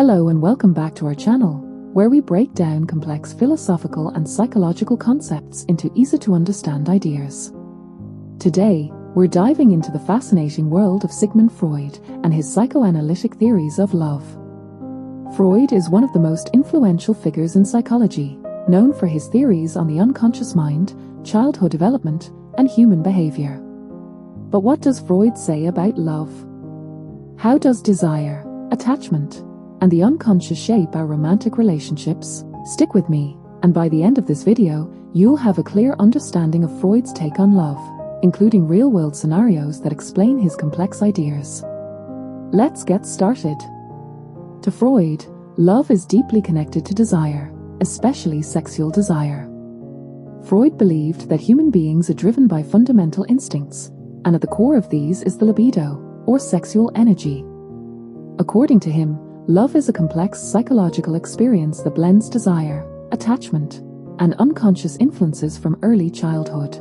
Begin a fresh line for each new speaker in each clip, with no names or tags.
Hello and welcome back to our channel, where we break down complex philosophical and psychological concepts into easy-to-understand ideas. Today, we're diving into the fascinating world of Sigmund Freud and his psychoanalytic theories of love. Freud is one of the most influential figures in psychology, known for his theories on the unconscious mind, childhood development, and human behavior. But what does Freud say about love? How does desire, attachment, and the unconscious shape our romantic relationships? Stick with me, and by the end of this video, you'll have a clear understanding of Freud's take on love, including real-world scenarios that explain his complex ideas. Let's get started. To Freud, love is deeply connected to desire, especially sexual desire. Freud believed that human beings are driven by fundamental instincts, and at the core of these is the libido, or sexual energy. According to him, love is a complex psychological experience that blends desire, attachment, and unconscious influences from early childhood.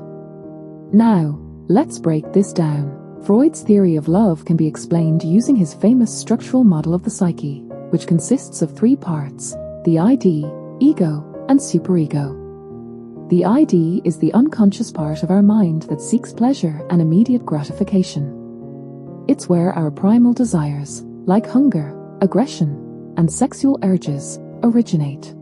Now, let's break this down. Freud's theory of love can be explained using his famous structural model of the psyche, which consists of three parts: the ID, ego, and superego. The ID is the unconscious part of our mind that seeks pleasure and immediate gratification. It's where our primal desires, like hunger, aggression, and sexual urges, originate.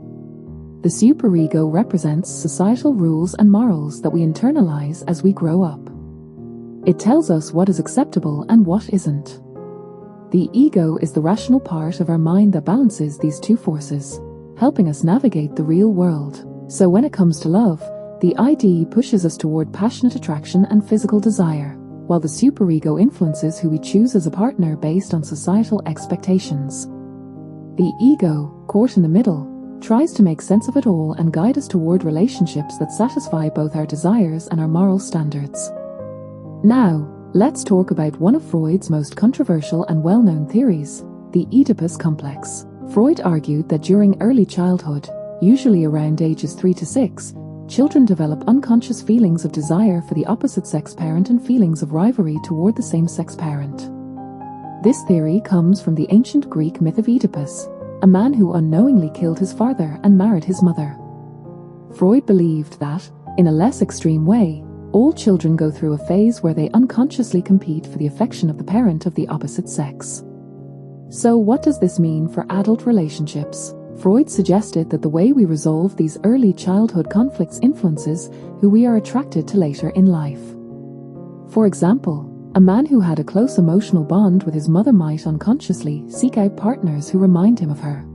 The superego represents societal rules and morals that we internalize as we grow up. It tells us what is acceptable and what isn't. The ego is the rational part of our mind that balances these two forces, helping us navigate the real world. So when it comes to love, the ID pushes us toward passionate attraction and physical desire, while the superego influences who we choose as a partner based on societal expectations. The ego, caught in the middle, tries to make sense of it all and guide us toward relationships that satisfy both our desires and our moral standards. Now, let's talk about one of Freud's most controversial and well-known theories, the Oedipus complex. Freud argued that during early childhood, usually around ages 3 to 6, children develop unconscious feelings of desire for the opposite sex parent and feelings of rivalry toward the same-sex parent. This theory comes from the ancient Greek myth of Oedipus, a man who unknowingly killed his father and married his mother. Freud believed that, in a less extreme way, all children go through a phase where they unconsciously compete for the affection of the parent of the opposite sex. So what does this mean for adult relationships? Freud suggested that the way we resolve these early childhood conflicts influences who we are attracted to later in life. For example, a man who had a close emotional bond with his mother might unconsciously seek out partners who remind him of her.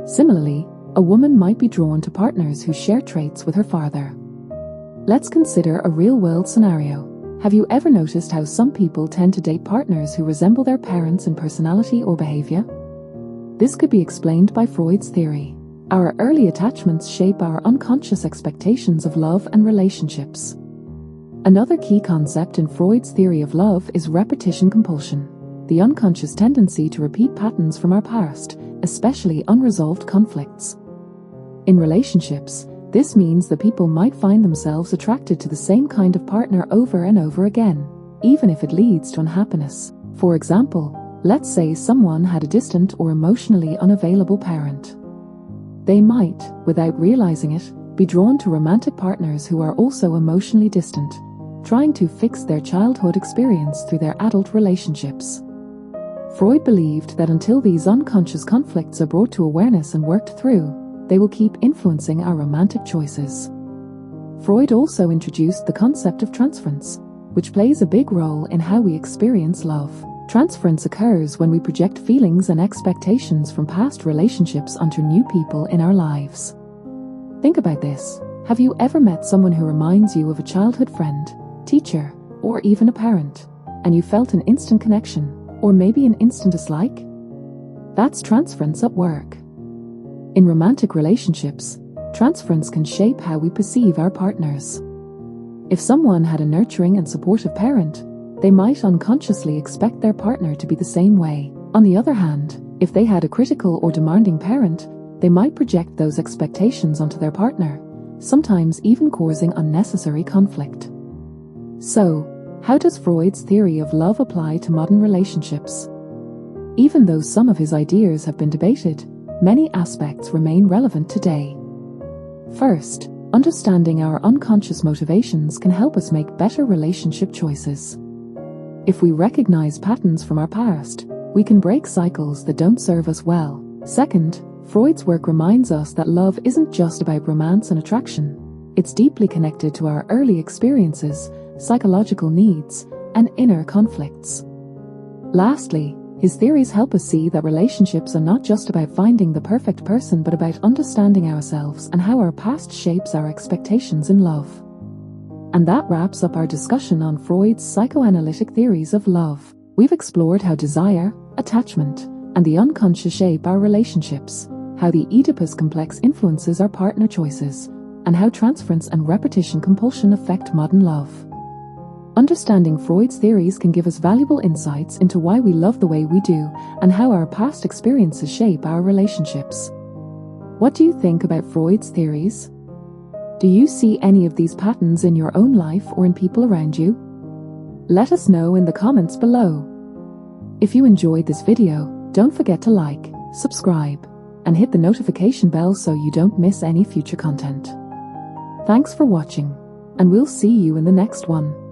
Similarly, a woman might be drawn to partners who share traits with her father. Let's consider a real-world scenario. Have you ever noticed how some people tend to date partners who resemble their parents in personality or behavior? This could be explained by Freud's theory. Our early attachments shape our unconscious expectations of love and relationships. Another key concept in Freud's theory of love is repetition compulsion, the unconscious tendency to repeat patterns from our past, especially unresolved conflicts. In relationships, this means that people might find themselves attracted to the same kind of partner over and over again, even if it leads to unhappiness. For example, let's say someone had a distant or emotionally unavailable parent. They might, without realizing it, be drawn to romantic partners who are also emotionally distant, trying to fix their childhood experience through their adult relationships. Freud believed that until these unconscious conflicts are brought to awareness and worked through, they will keep influencing our romantic choices. Freud also introduced the concept of transference, which plays a big role in how we experience love. Transference occurs when we project feelings and expectations from past relationships onto new people in our lives. Think about this. Have you ever met someone who reminds you of a childhood friend, teacher, or even a parent, and you felt an instant connection, or maybe an instant dislike? That's transference at work. In romantic relationships, transference can shape how we perceive our partners. If someone had a nurturing and supportive parent, they might unconsciously expect their partner to be the same way. On the other hand, if they had a critical or demanding parent, they might project those expectations onto their partner, sometimes even causing unnecessary conflict. So, how does Freud's theory of love apply to modern relationships? Even though some of his ideas have been debated, many aspects remain relevant today. First, understanding our unconscious motivations can help us make better relationship choices. If we recognize patterns from our past, we can break cycles that don't serve us well. Second, Freud's work reminds us that love isn't just about romance and attraction. It's deeply connected to our early experiences, psychological needs, and inner conflicts. Lastly, his theories help us see that relationships are not just about finding the perfect person but about understanding ourselves and how our past shapes our expectations in love. And that wraps up our discussion on Freud's psychoanalytic theories of love. We've explored how desire, attachment, and the unconscious shape our relationships, how the Oedipus complex influences our partner choices, and how transference and repetition compulsion affect modern love. Understanding Freud's theories can give us valuable insights into why we love the way we do and how our past experiences shape our relationships. What do you think about Freud's theories? Do you see any of these patterns in your own life or in people around you? Let us know in the comments below. If you enjoyed this video, don't forget to like, subscribe, and hit the notification bell so you don't miss any future content. Thanks for watching, and we'll see you in the next one.